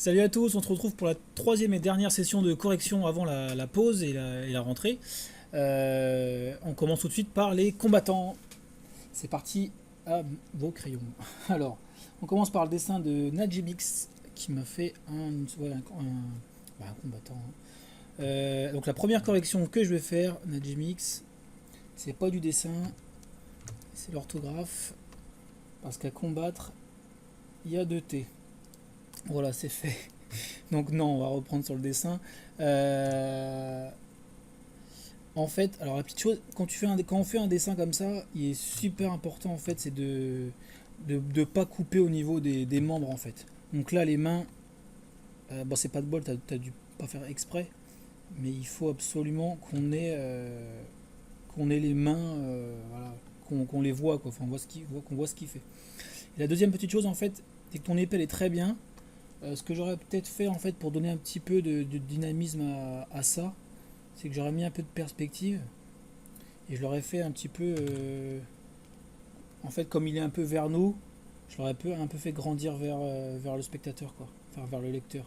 Salut à tous, on se retrouve pour la troisième et dernière session de correction avant la pause et la rentrée. On commence tout de suite par les combattants. C'est parti à vos crayons. Alors, on commence par le dessin de Najimix qui m'a fait un combattant. Donc la première correction que je vais faire, Najimix, c'est pas du dessin, c'est l'orthographe. Parce qu'à combattre, il y a deux T. Voilà, c'est fait. Donc non, on va reprendre sur le dessin. Euh, En fait, alors la petite chose, quand on fait un dessin comme ça, il est super important en fait, c'est de pas couper au niveau des membres en fait. Donc là, les mains, bon c'est pas de bol, t'as dû pas faire exprès, mais il faut absolument qu'on ait les mains, voilà, qu'on les voit quoi, enfin, qu'on voit ce qu'il fait. Et la deuxième petite chose en fait, c'est que ton épée elle est très bien. Ce que j'aurais peut-être fait en fait pour donner un petit peu de dynamisme à ça, c'est que j'aurais mis un peu de perspective et je l'aurais fait un petit peu, en fait comme il est un peu vers nous, je l'aurais un peu fait grandir vers le spectateur quoi, enfin vers le lecteur.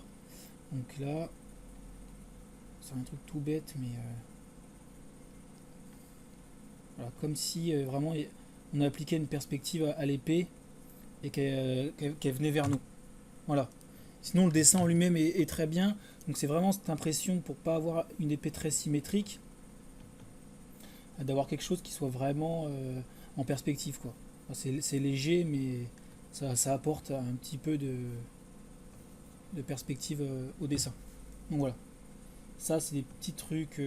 Donc là, c'est un truc tout bête mais voilà, comme si vraiment on appliquait une perspective à l'épée et qu'elle venait vers nous. Voilà. Sinon le dessin en lui-même est très bien, donc c'est vraiment cette impression pour pas avoir une épée très symétrique, d'avoir quelque chose qui soit vraiment en perspective quoi. Enfin, c'est léger mais ça apporte un petit peu de perspective au dessin. Donc voilà, ça c'est des petits trucs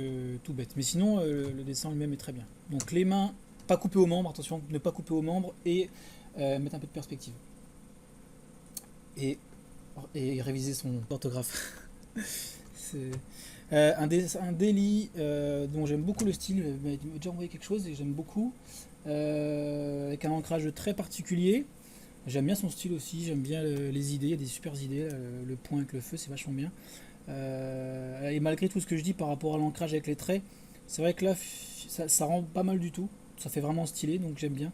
tout bêtes. Mais sinon le dessin lui-même est très bien. Donc les mains, pas couper aux membres, attention, ne pas couper aux membres et mettre un peu de perspective. Et, et réviser son orthographe. C'est un daily dont j'aime beaucoup le style, il m'a déjà envoyé quelque chose et j'aime beaucoup, avec un ancrage très particulier. J'aime bien son style aussi, j'aime bien les idées, il y a des super idées, le point avec le feu c'est vachement bien. Et malgré tout ce que je dis par rapport à l'ancrage avec les traits, c'est vrai que là ça rend pas mal du tout, ça fait vraiment stylé donc j'aime bien.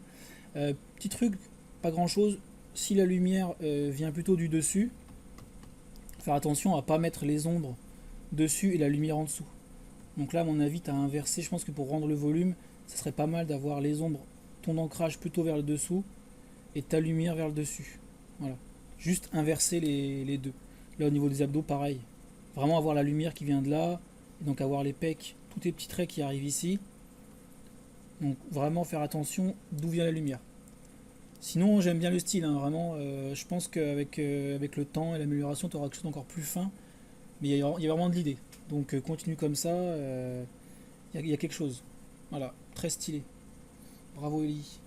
Petit truc, pas grand chose, si la lumière vient plutôt du dessus, faire attention à pas mettre les ombres dessus et la lumière en dessous. Donc là, à mon avis, tu as inversé. Je pense que pour rendre le volume, ça serait pas mal d'avoir les ombres, ton ancrage plutôt vers le dessous et ta lumière vers le dessus. Voilà. Juste inverser les deux. Là, au niveau des abdos, pareil. Vraiment avoir la lumière qui vient de là, et donc avoir les pecs, tous tes petits traits qui arrivent ici. Donc vraiment faire attention d'où vient la lumière. Sinon, j'aime bien le style, hein, vraiment. Je pense qu'avec avec le temps et l'amélioration, tu auras quelque chose d'encore plus fin. Mais il y a vraiment de l'idée. Donc continue comme ça, y a quelque chose. Voilà, très stylé. Bravo Ellie.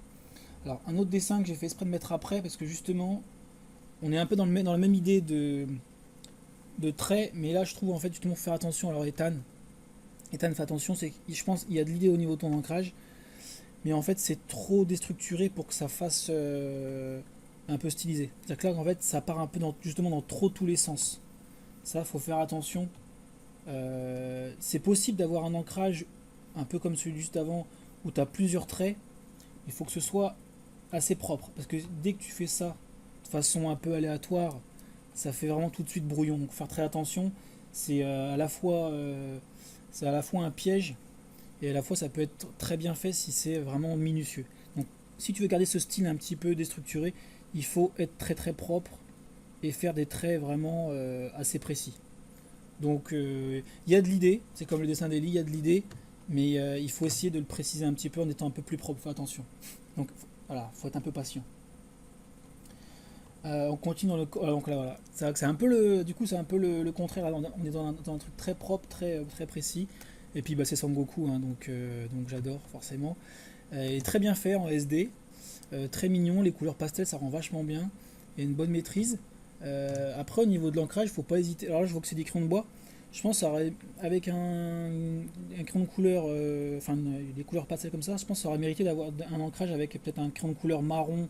Alors un autre dessin que j'ai fait exprès de mettre après, parce que justement, on est un peu dans la même idée de trait, mais là je trouve en fait justement faut faire attention. Alors Ethan fait attention, je pense qu'il y a de l'idée au niveau de ton ancrage, mais en fait c'est trop déstructuré pour que ça fasse un peu stylisé. C'est-à-dire que là en fait ça part un peu justement dans trop tous les sens. Ça faut faire attention. C'est possible d'avoir un ancrage un peu comme celui juste avant où tu as plusieurs traits. Il faut que ce soit assez propre parce que dès que tu fais ça de façon un peu aléatoire, ça fait vraiment tout de suite brouillon. Donc faire très attention. C'est à la fois un piège et à la fois ça peut être très bien fait si c'est vraiment minutieux. Donc si tu veux garder ce style un petit peu déstructuré, il faut être très très propre et faire des traits vraiment assez précis. Donc il y a de l'idée, c'est comme le dessin d'Eli, il y a de l'idée, mais il faut essayer de le préciser un petit peu en étant un peu plus propre, fais attention. Donc voilà, faut être un peu patient. On continue dans le. Donc là voilà, c'est vrai que c'est un peu du coup c'est un peu le contraire. Là, on est dans un truc très propre, très précis. Et puis bah, c'est Sangoku, hein, donc j'adore forcément. Et très bien fait en SD, très mignon, les couleurs pastel ça rend vachement bien. Il y a une bonne maîtrise. Après au niveau de l'ancrage, faut pas hésiter. Alors là je vois que c'est des crayons de bois. Je pense avec un crayon de couleur, enfin des couleurs pastel comme ça, je pense que ça aurait mérité d'avoir un ancrage avec peut-être un crayon de couleur marron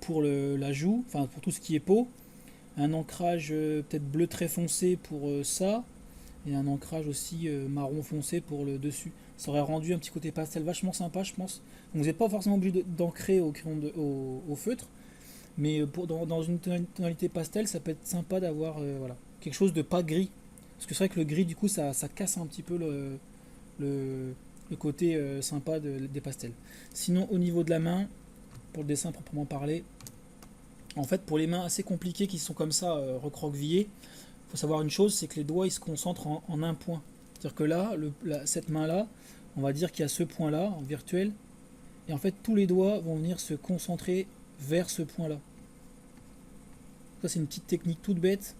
pour la joue, enfin pour tout ce qui est peau, un ancrage peut-être bleu très foncé pour ça, et un ancrage aussi marron foncé pour le dessus. Ça aurait rendu un petit côté pastel vachement sympa, je pense. Donc vous n'êtes pas forcément obligé d'ancrer au crayon au feutre, Mais dans une tonalité pastel, ça peut être sympa d'avoir voilà, quelque chose de pas gris. Parce que c'est vrai que le gris, du coup, ça casse un petit peu le, le côté sympa des pastels. Sinon, au niveau de la main, pour le dessin proprement parler, en fait, pour les mains assez compliquées qui sont comme ça, recroquevillées, il faut savoir une chose, c'est que les doigts, ils se concentrent en un point. C'est-à-dire que là, cette main-là, on va dire qu'il y a ce point-là, en virtuel, et en fait, tous les doigts vont venir se concentrer vers ce point-là. Ça, c'est une petite technique toute bête,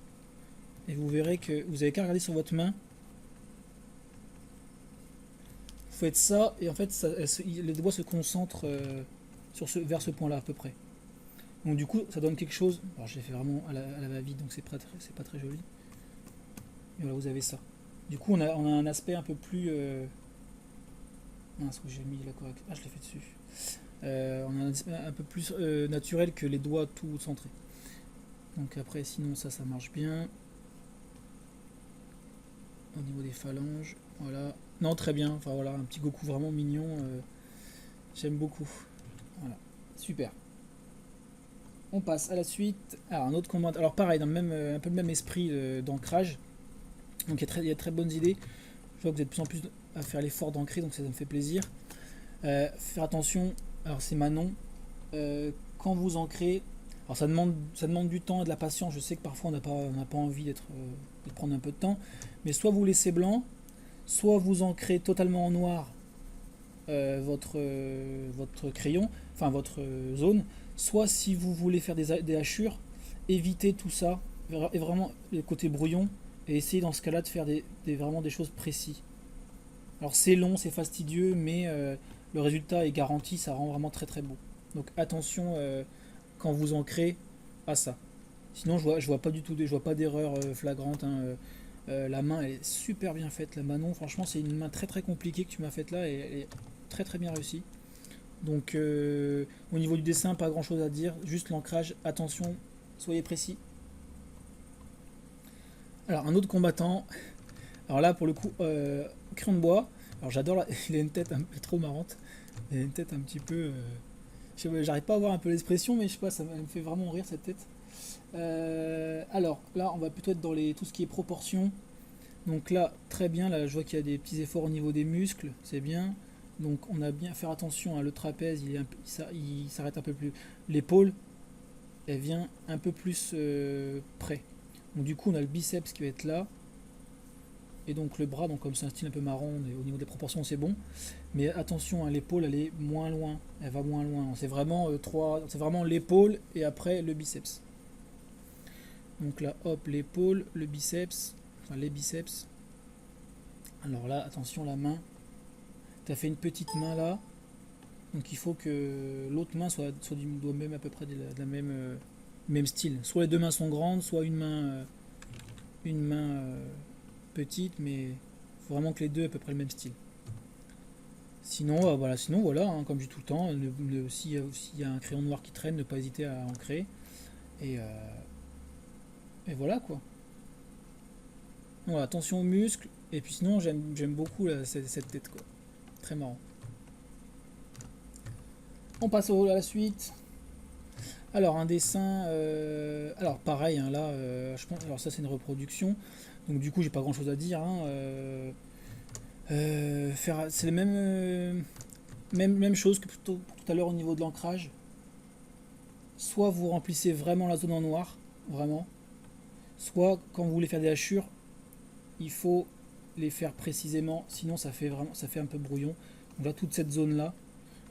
et vous verrez que vous avez qu'à regarder sur votre main. Vous faites ça, et en fait, les doigts se concentrent vers ce point-là à peu près. Donc du coup, ça donne quelque chose. Alors, je l'ai fait vraiment à la va-vite, donc c'est pas très joli. Et voilà, vous avez ça. Du coup, on a un aspect un peu plus. Mince, où j'ai mis la correction. Ah, je l'ai fait dessus. On a un aspect un peu plus naturel que les doigts tout centrés. Donc après, sinon, ça marche bien. Au niveau des phalanges, voilà. Non, très bien. Enfin voilà, un petit Goku vraiment mignon. J'aime beaucoup. Voilà, super. On passe à la suite. Alors, un autre combat. Alors pareil, dans le même, un peu le même esprit d'ancrage. Donc il y a très bonnes idées. Je vois que vous êtes de plus en plus à faire l'effort d'ancrer, donc ça me fait plaisir. Faire attention, alors c'est Manon, quand vous ancrez, alors ça demande du temps et de la patience. Je sais que parfois on n'a pas envie de prendre un peu de temps, mais soit vous laissez blanc, soit vous ancrez totalement en noir votre crayon, enfin votre zone, soit si vous voulez faire des hachures, évitez tout ça, et vraiment le côté brouillon, et essayez dans ce cas-là de faire vraiment des choses précises. Alors c'est long, c'est fastidieux, mais le résultat est garanti, ça rend vraiment très très beau. Donc attention quand vous ancrez à ça. Sinon je vois pas du tout, je vois pas d'erreur flagrante. Hein. La main elle est super bien faite, la Manon. Franchement c'est une main très très compliquée que tu m'as faite là et elle est très très bien réussie. Donc au niveau du dessin, pas grand chose à dire, juste l'ancrage. Attention, soyez précis. Alors un autre combattant. Alors là pour le coup, crayon de bois. Alors j'adore, il a une tête un peu trop marrante. Il a une tête un petit peu. J'arrive pas à voir un peu l'expression, mais je sais pas, ça me fait vraiment rire cette tête. Alors là, on va plutôt être dans tout ce qui est proportion. Donc là, très bien. Là, je vois qu'il y a des petits efforts au niveau des muscles, c'est bien. Donc on a bien faire attention. Hein, le trapèze, il s'arrête un peu plus. L'épaule, elle vient un peu plus près. Donc du coup, on a le biceps qui va être là. Et donc le bras, donc comme c'est un style un peu marron, au niveau des proportions c'est bon. Mais attention, hein, l'épaule elle est moins loin, elle va moins loin. C'est vraiment c'est vraiment l'épaule et après le biceps. Donc là, hop, l'épaule, le biceps, enfin les biceps. Alors là, attention la main. Tu as fait une petite main là, donc il faut que l'autre main soit doit même à peu près de la même même style. Soit les deux mains sont grandes, soit une main petite, mais il faut vraiment que les deux aient à peu près le même style. Sinon, voilà, hein, comme je dis tout le temps, s'il y a un crayon noir qui traîne, ne pas hésiter à en créer. Et, voilà quoi. Voilà, attention aux muscles. Et puis sinon, j'aime beaucoup cette tête quoi. Très marrant. On passe à la suite. Alors un dessin, alors pareil, hein, là, je pense, alors ça c'est une reproduction. Donc du coup, j'ai pas grand chose à dire. Hein, c'est les même chose que tout à l'heure au niveau de l'ancrage. Soit vous remplissez vraiment la zone en noir, vraiment. Soit quand vous voulez faire des hachures, il faut les faire précisément, sinon ça fait un peu brouillon. Donc là, toute cette zone là,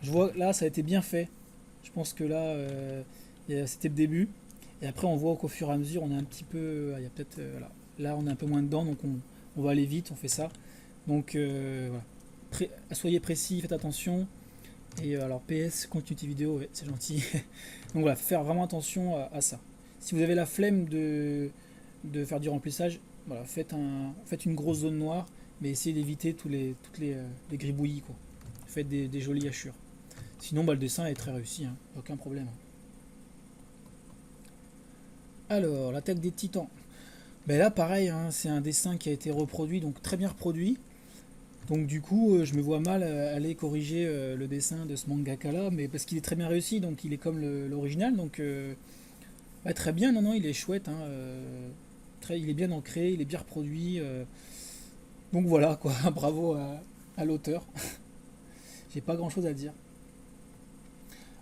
je vois là ça a été bien fait. Je pense que là c'était le début. Et après on voit qu'au fur et à mesure on est un petit peu, il y a peut-être voilà. Là on est un peu moins dedans, donc on va aller vite, on fait ça. Donc voilà. Soyez précis, faites attention. Et alors PS, continuité vidéo, ouais, c'est gentil. Donc voilà, faire vraiment attention à ça. Si vous avez la flemme de faire du remplissage, voilà, faites une grosse zone noire, mais essayez d'éviter toutes les gribouillis, quoi. Faites des jolies hachures. Sinon, le dessin est très réussi, hein, aucun problème. Alors, l'attaque des titans. Ben là, pareil, hein, c'est un dessin qui a été reproduit, donc très bien reproduit. Donc du coup, je me vois mal aller corriger le dessin de ce mangaka là, mais parce qu'il est très bien réussi, donc il est comme l'original, donc ouais, très bien, non, non, il est chouette, hein, il est bien ancré, il est bien reproduit, donc voilà quoi, bravo à l'auteur, j'ai pas grand chose à dire.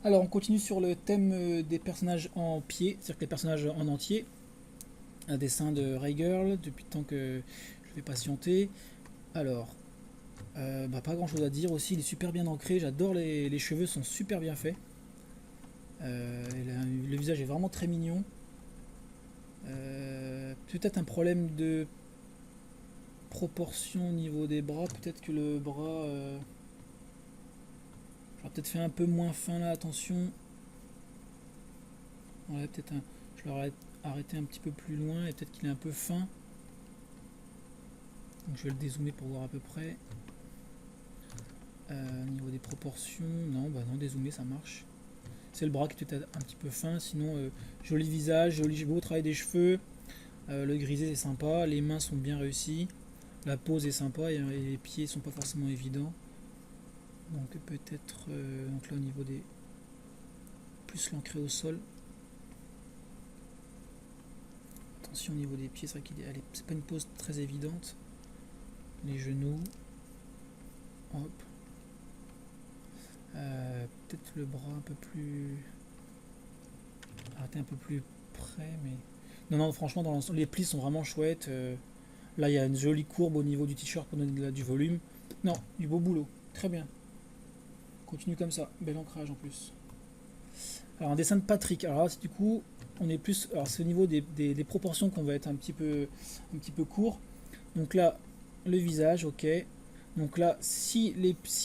Alors on continue sur le thème des personnages en pied, c'est-à-dire que les personnages en entier, un dessin de Ray Girl, depuis le temps que je vais patienter. Alors, bah, pas grand chose à dire aussi, il est super bien ancré, j'adore les cheveux sont super bien faits. Le visage est vraiment très mignon. Peut-être un problème de proportion au niveau des bras, peut-être que le bras... j'aurais peut-être fait un peu moins fin là, attention. Ouais, je l'aurais arrêté un petit peu plus loin et peut-être qu'il est un peu fin. Donc je vais le dézoomer pour voir à peu près. Au niveau des proportions, non, bah non, dézoomer ça marche. C'est le bras qui est peut-être un petit peu fin, sinon joli visage, joli beau travail des cheveux, le grisé est sympa, les mains sont bien réussies, la pose est sympa et les pieds sont pas forcément évidents. Donc peut-être donc là au niveau des plus l'ancré au sol. Attention au niveau des pieds, c'est vrai qu'il est, c'est pas une pose très évidente. Les genoux, hop. Peut-être le bras un peu plus arrêter un peu plus près, mais non, non, franchement, dans l'ensemble, les plis sont vraiment chouettes. Là, il y a une jolie courbe au niveau du t-shirt pour donner du volume. Non, du beau boulot. Très bien. Continue comme ça. Bel ancrage en plus. Alors, un dessin de Patrick. Alors là, du coup, on est plus. Alors, c'est au niveau des proportions qu'on va être un petit peu court. Donc là, le visage, ok. Donc là, si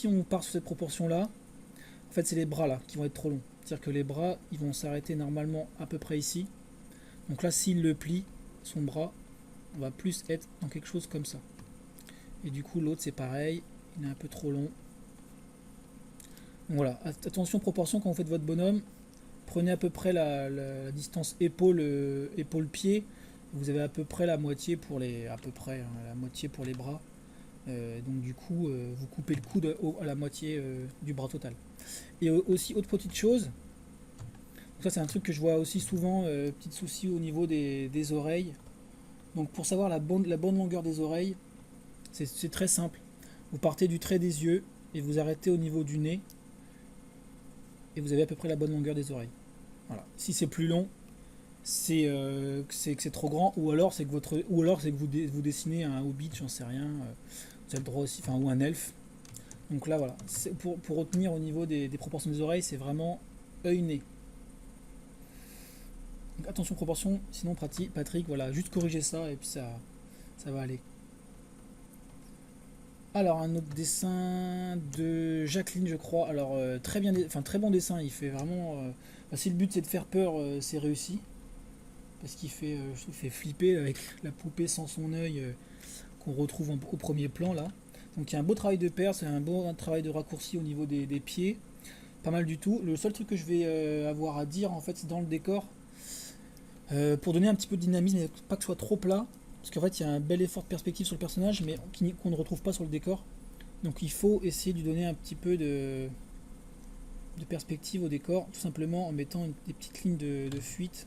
on part sur cette proportion-là, en fait, c'est les bras là qui vont être trop longs. C'est-à-dire que les bras, ils vont s'arrêter normalement à peu près ici. Donc là, s'il le plie, son bras, on va plus être dans quelque chose comme ça. Et du coup, l'autre, c'est pareil. Il est un peu trop long. Donc voilà, attention proportion quand vous faites votre bonhomme. Prenez à peu près la distance épaule-pied. Vous avez à peu près la moitié pour la moitié pour les bras. Donc du coup, vous coupez le coude à la moitié du bras total. Et aussi, autre petite chose, ça c'est un truc que je vois aussi souvent, petit souci au niveau des oreilles. Donc pour savoir la bonne longueur des oreilles, c'est très simple. Vous partez du trait des yeux et vous arrêtez au niveau du nez et vous avez à peu près la bonne longueur des oreilles. Voilà. Si c'est plus long, c'est que c'est trop grand, ou alors c'est que vous dessinez un hobbit, j'en sais rien. Vous avez le droit aussi, enfin ou un elfe. Donc là voilà, pour retenir au niveau des proportions des oreilles, c'est vraiment œil-nez. Donc attention proportion, sinon Patrick, voilà, juste corriger ça et puis ça va aller. Alors un autre dessin de Jacqueline, je crois. Alors très bien, enfin très bon dessin. Il fait vraiment. Si le but c'est de faire peur, c'est réussi parce qu'il fait, je trouve, fait flipper avec la poupée sans son œil qu'on retrouve au premier plan là. Donc il y a un beau travail de perce, c'est un beau travail de raccourci au niveau des pieds. Pas mal du tout. Le seul truc que je vais avoir à dire en fait, c'est dans le décor. Pour donner un petit peu de dynamisme et pas que ce soit trop plat. Parce qu'en fait, il y a un bel effort de perspective sur le personnage, mais qu'on ne retrouve pas sur le décor. Donc il faut essayer de lui donner un petit peu de perspective au décor, tout simplement en mettant des petites lignes de fuite.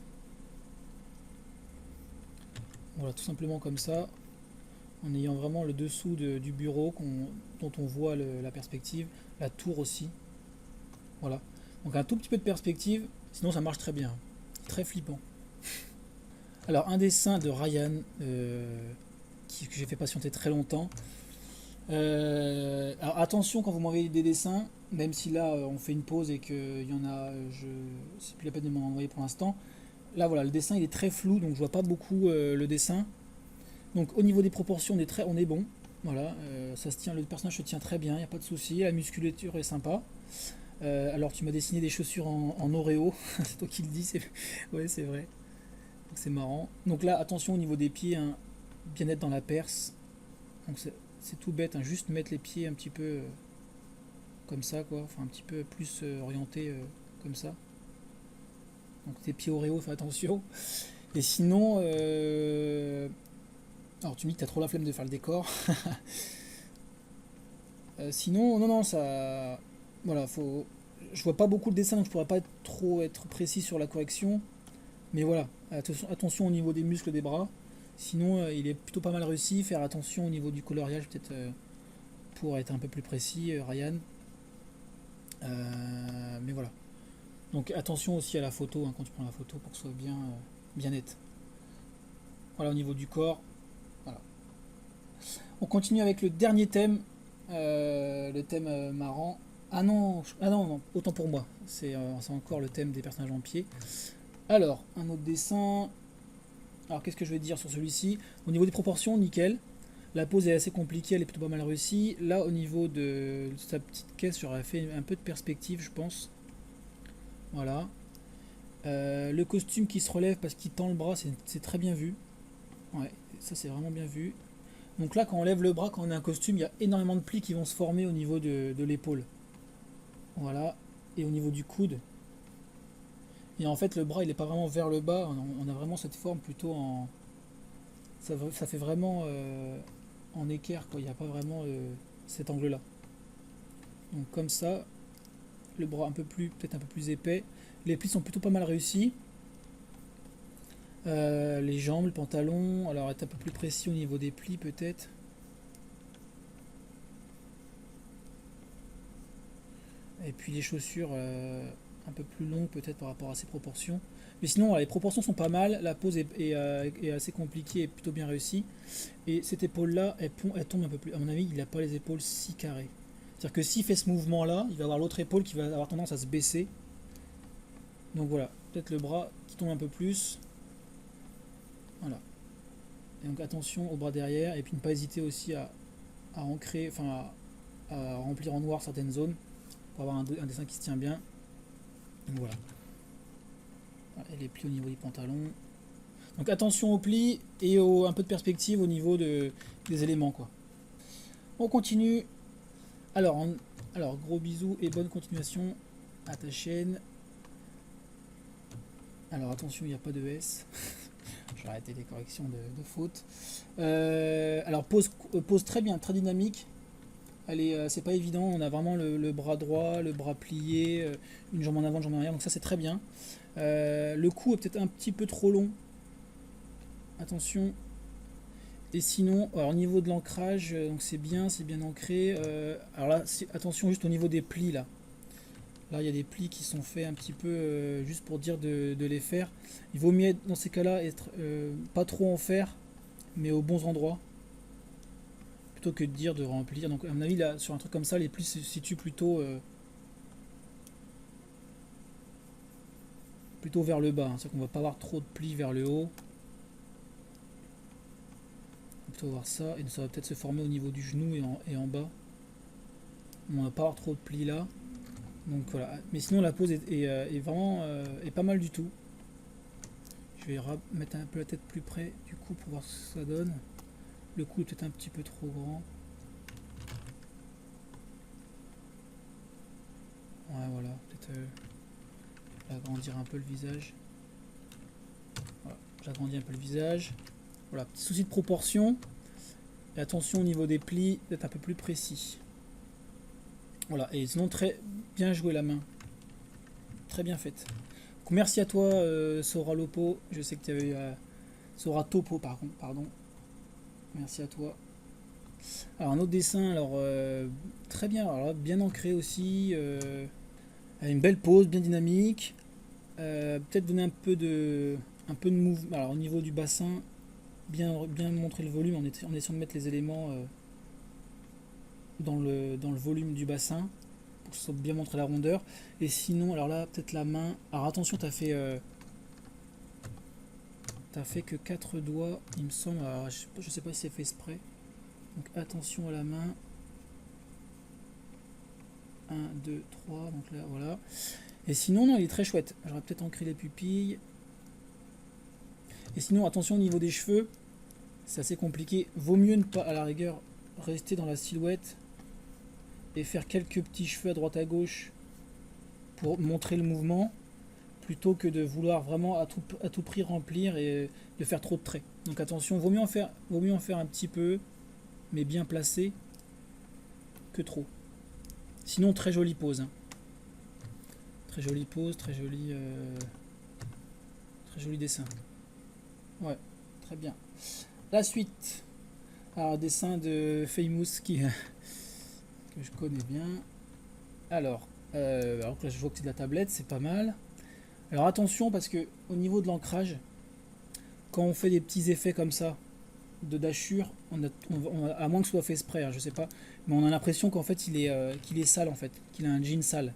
Voilà, tout simplement comme ça, en ayant vraiment le dessous du bureau dont on voit la perspective, la tour aussi. Voilà. Donc un tout petit peu de perspective, sinon ça marche très bien. Très flippant. Alors un dessin de Ryan que j'ai fait patienter très longtemps. Alors attention quand vous m'envoyez des dessins, même si là on fait une pause et qu'il y en a, c'est plus la peine de m'en envoyer pour l'instant. Là voilà, le dessin il est très flou, donc je vois pas beaucoup le dessin. Donc au niveau des proportions, on est bon. Voilà, ça se tient, le personnage se tient très bien, il n'y a pas de souci, la musculature est sympa. Alors tu m'as dessiné des chaussures en Oreo, c'est toi qui le dis, ouais c'est vrai. Donc c'est marrant. Donc là attention au niveau des pieds, hein, bien être dans la perce. Donc c'est tout bête, hein, juste mettre les pieds un petit peu comme ça quoi, enfin un petit peu plus orienté comme ça. Donc tes pieds Oreo, fais attention. Et sinon, alors tu me dis que t'as trop la flemme de faire le décor. Sinon, non, non, ça... Voilà, faut... Je vois pas beaucoup le dessin, donc je pourrais pas être précis sur la correction. Mais voilà, attention au niveau des muscles des bras. Sinon, il est plutôt pas mal réussi. Faire attention au niveau du coloriage, peut-être pour être un peu plus précis, Ryan. Mais voilà. Donc attention aussi à la photo, hein, quand tu prends la photo, pour que ce soit bien net. Voilà, au niveau du corps. Voilà. On continue avec le dernier thème. Le thème marrant. Ah non, non, autant pour moi. C'est encore le thème des personnages en pied. Alors, un autre dessin. Alors, qu'est-ce que je vais dire sur celui-ci? Au niveau des proportions, nickel. La pose est assez compliquée, elle est plutôt pas mal réussie. Là, au niveau de sa petite caisse, j'aurais fait un peu de perspective, je pense. Voilà. Le costume qui se relève parce qu'il tend le bras, c'est très bien vu. Ouais, ça c'est vraiment bien vu. Donc là, quand on lève le bras, quand on a un costume, il y a énormément de plis qui vont se former au niveau de l'épaule. Voilà. Et au niveau du coude. Et en fait, le bras, il n'est pas vraiment vers le bas. On a vraiment cette forme plutôt en... Ça fait vraiment en équerre, quoi. Il n'y a pas vraiment cet angle-là. Donc comme ça, le bras peut-être un peu plus épais. Les plis sont plutôt pas mal réussis. Les jambes, le pantalon. Alors être un peu plus précis au niveau des plis peut-être. Et puis les chaussures un peu plus longues peut-être par rapport à ses proportions. Mais sinon, voilà, les proportions sont pas mal. La pose est assez compliquée et plutôt bien réussie. Et cette épaule-là, elle tombe un peu plus. À mon avis, il n'a pas les épaules si carrées. C'est-à-dire que s'il fait ce mouvement-là, il va avoir l'autre épaule qui va avoir tendance à se baisser. Donc voilà, peut-être le bras qui tombe un peu plus. Voilà. Et donc attention au bras derrière. Et puis ne pas hésiter aussi à ancrer, enfin à remplir en noir certaines zones pour avoir un dessin qui se tient bien. Donc voilà. Et les plis au niveau des pantalons. Donc attention aux plis et un peu de perspective au niveau des éléments, quoi. On continue. Alors, gros bisous et bonne continuation à ta chaîne. Alors attention, il n'y a pas de S. Je vais arrêter les corrections de fautes. Alors pose très bien, très dynamique. C'est pas évident, on a vraiment le bras droit, le bras plié, une jambe en avant, une jambe en arrière, donc ça c'est très bien. Le cou est peut-être un petit peu trop long. Attention. Et sinon, alors, au niveau de l'ancrage, donc c'est bien ancré. Alors là, attention juste au niveau des plis là. Là, il y a des plis qui sont faits un petit peu juste pour dire de les faire. Il vaut mieux dans ces cas-là être pas trop en faire, mais aux bons endroits, plutôt que de dire de remplir. Donc à mon avis, là, sur un truc comme ça, les plis se situent plutôt vers le bas. Hein. C'est-à-dire qu'on va pas avoir trop de plis vers le haut. On va plutôt voir ça, et ça va peut-être se former au niveau du genou et en bas. On va pas avoir trop de plis là. Donc voilà, mais sinon la pose est vraiment est pas mal du tout. Je vais mettre un peu la tête plus près du coup pour voir ce que ça donne. Le cou est peut-être un petit peu trop grand. Ouais voilà, peut-être agrandir un peu le visage. Voilà, j'agrandis un peu le visage. Voilà, petit souci de proportion. Et attention au niveau des plis, d'être un peu plus précis. Voilà, et sinon très bien joué la main. Très bien faite. Donc, merci à toi Sora Lopo. Je sais que tu avais Sora Topo pardon. Merci à toi. Alors un autre dessin, alors très bien, alors là, bien ancré aussi, une belle pose, bien dynamique. Peut-être donner un peu de mouvement. Alors au niveau du bassin, bien montrer le volume en essayant de mettre les éléments dans le volume du bassin pour que ça soit bien montrer la rondeur. Et sinon, alors là, peut-être la main. Alors attention, t'as fait que 4 doigts, il me semble. Alors, je sais pas si c'est fait exprès. Donc attention à la main. 1, 2, 3. Donc là, voilà. Et sinon, non, il est très chouette. J'aurais peut-être ancré les pupilles. Et sinon, attention au niveau des cheveux. C'est assez compliqué. Vaut mieux ne pas, à la rigueur, rester dans la silhouette et faire quelques petits cheveux à droite à gauche pour montrer le mouvement, plutôt que de vouloir vraiment à tout prix remplir et de faire trop de traits. Donc attention, vaut mieux en faire un petit peu, mais bien placé, que trop. Sinon, très jolie pose. Hein. Très jolie pose, très joli dessin. Ouais, très bien. La suite. Alors, dessin de Famous que je connais bien. Alors que là, je vois que c'est de la tablette, c'est pas mal. Alors attention parce que au niveau de l'ancrage, quand on fait des petits effets comme ça de dashure, à moins que ce soit fait exprès, hein, je sais pas, mais on a l'impression qu'en fait qu'il est sale en fait, qu'il a un jean sale.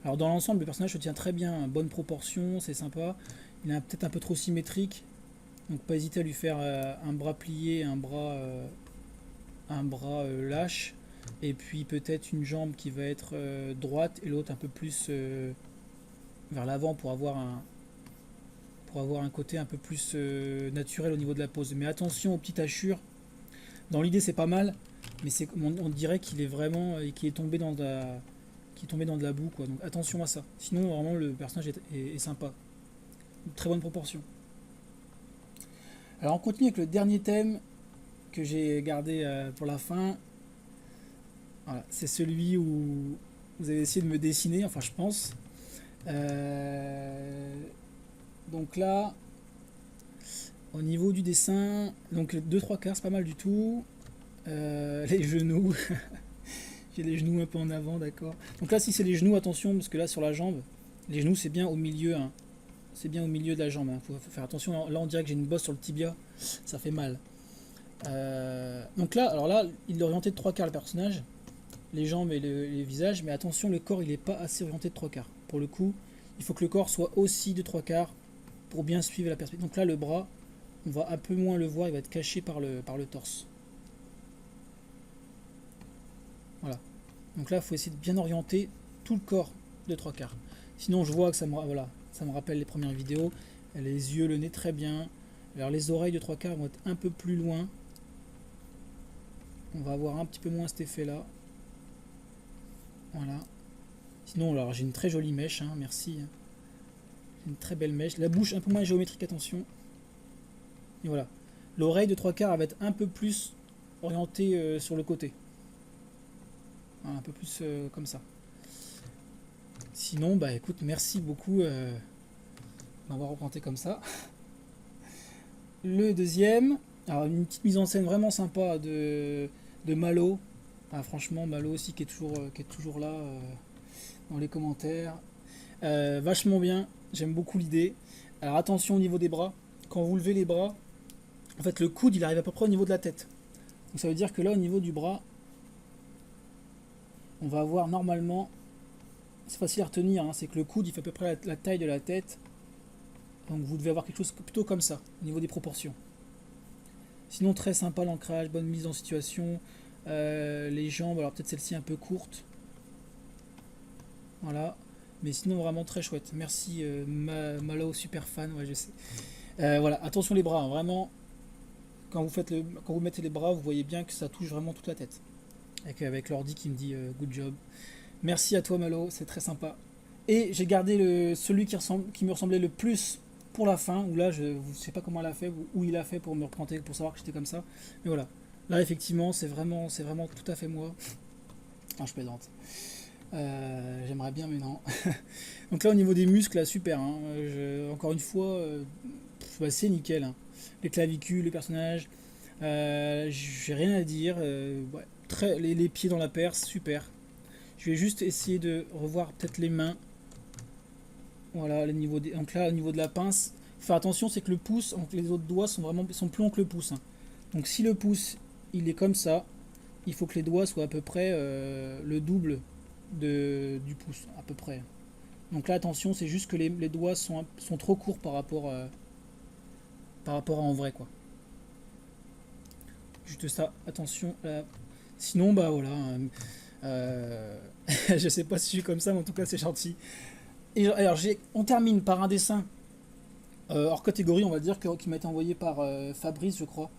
Alors dans l'ensemble, le personnage se tient très bien, bonne proportion, c'est sympa. Il est peut-être un peu trop symétrique, donc pas hésiter à lui faire un bras plié, un bras lâche, et puis peut-être une jambe qui va être droite et l'autre un peu plus vers l'avant pour avoir un côté un peu plus naturel au niveau de la pose. Mais attention aux petites hachures. Dans l'idée c'est pas mal, mais on dirait qu'il est vraiment qu'il est tombé dans de la boue quoi. Donc attention à ça. Sinon vraiment le personnage est sympa. Une très bonne proportion. Alors on continue avec le dernier thème que j'ai gardé pour la fin. Voilà, c'est celui où vous avez essayé de me dessiner, enfin je pense. Donc là, au niveau du dessin, donc 2-3 quarts, c'est pas mal du tout. Les genoux, j'ai les genoux un peu en avant, d'accord. Donc là, si c'est les genoux, attention, parce que là, sur la jambe, les genoux, c'est bien au milieu. Hein. C'est bien au milieu de la jambe. Hein. Faut faire attention. Là, on dirait que j'ai une bosse sur le tibia. Ça fait mal. Donc là, alors là, il est orienté de 3 quarts le personnage. Les jambes et les visages. Mais attention, le corps, il n'est pas assez orienté de 3 quarts. Pour le coup, il faut que le corps soit aussi de 3 quarts pour bien suivre la perspective. Donc là, le bras, on va un peu moins le voir. Il va être caché par le torse. Voilà. Donc là, il faut essayer de bien orienter tout le corps de 3 quarts. Sinon, je vois que ça me rappelle les premières vidéos. Les yeux, le nez, très bien. Alors les oreilles de 3 quarts vont être un peu plus loin. On va avoir un petit peu moins cet effet-là. Voilà. Sinon, alors j'ai une très jolie mèche, hein, merci. Une très belle mèche. La bouche un peu moins géométrique, attention. Et voilà. L'oreille de 3 quarts va être un peu plus orientée sur le côté. Voilà, un peu plus comme ça. Sinon, bah écoute, merci beaucoup m'avoir représenté comme ça. Le deuxième, alors une petite mise en scène vraiment sympa de Malo. Ah, franchement, Malo aussi qui est toujours là dans les commentaires. Vachement bien, j'aime beaucoup l'idée. Alors attention au niveau des bras. Quand vous levez les bras, en fait le coude il arrive à peu près au niveau de la tête. Donc ça veut dire que là au niveau du bras, on va avoir normalement, c'est facile à retenir, hein, c'est que le coude il fait à peu près la taille de la tête. Donc vous devez avoir quelque chose plutôt comme ça, au niveau des proportions. Sinon très sympa l'ancrage, bonne mise en situation. Les jambes, alors peut-être celle-ci un peu courte. Voilà. Mais sinon vraiment très chouette. Merci Malo, super fan, ouais je sais. Voilà, attention les bras, hein, vraiment. Quand vous mettez les bras, vous voyez bien que ça touche vraiment toute la tête. Avec l'ordi qui me dit good job. Merci à toi Malo, c'est très sympa. Et j'ai gardé celui qui me ressemblait le plus pour la fin, où là je ne sais pas comment elle a fait, où il a fait pour me représenter, pour savoir que j'étais comme ça. Mais voilà, là effectivement c'est vraiment tout à fait moi. Ah, je plaisante. J'aimerais bien mais non. Donc là au niveau des muscles, là, super. Hein. Encore une fois, bah, c'est nickel. Hein. Les clavicules, les personnages, j'ai rien à dire. Ouais, les pieds dans la perce, super. Je vais juste essayer de revoir peut-être les mains. Voilà, donc là, au niveau de la pince, faire attention, c'est que le pouce, donc les autres doigts sont plus longs que le pouce. Hein. Donc si le pouce, il est comme ça, il faut que les doigts soient à peu près le double du pouce, à peu près. Donc là, attention, c'est juste que les doigts sont trop courts par rapport à en vrai, quoi. Juste ça, attention. Là. Sinon, bah voilà. Je sais pas si je suis comme ça, mais en tout cas, c'est gentil. Et alors, on termine par un dessin hors catégorie, on va dire, qui m'a été envoyé par Fabrice, je crois.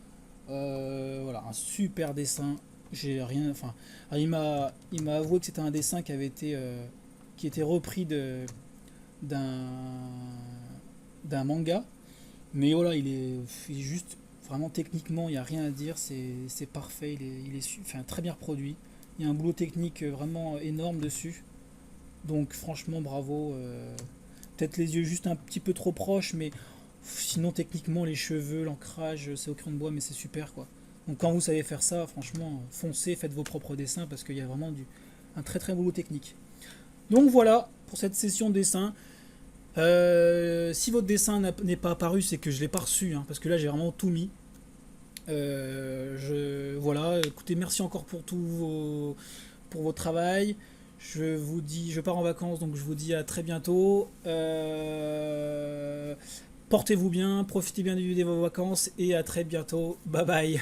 Voilà, un super dessin. J'ai rien. Enfin, il m'a avoué que c'était un dessin qui était repris d'un manga. Mais voilà, il est juste vraiment techniquement, il n'y a rien à dire. C'est parfait. Il est enfin, très bien reproduit. Il y a un boulot technique vraiment énorme dessus. Donc franchement, bravo. Peut-être les yeux juste un petit peu trop proches, mais sinon techniquement les cheveux, l'ancrage, c'est au crayon de bois, mais c'est super quoi. Donc quand vous savez faire ça, franchement, foncez, faites vos propres dessins parce qu'il y a vraiment un très très boulot technique. Donc voilà pour cette session dessin. Si votre dessin n'est pas apparu, c'est que je l'ai pas reçu, hein, parce que là j'ai vraiment tout mis. Voilà, écoutez, merci encore pour vos travail. Je vous dis, je pars en vacances, donc je vous dis à très bientôt. Portez-vous bien, profitez bien de vos vacances et à très bientôt. Bye bye.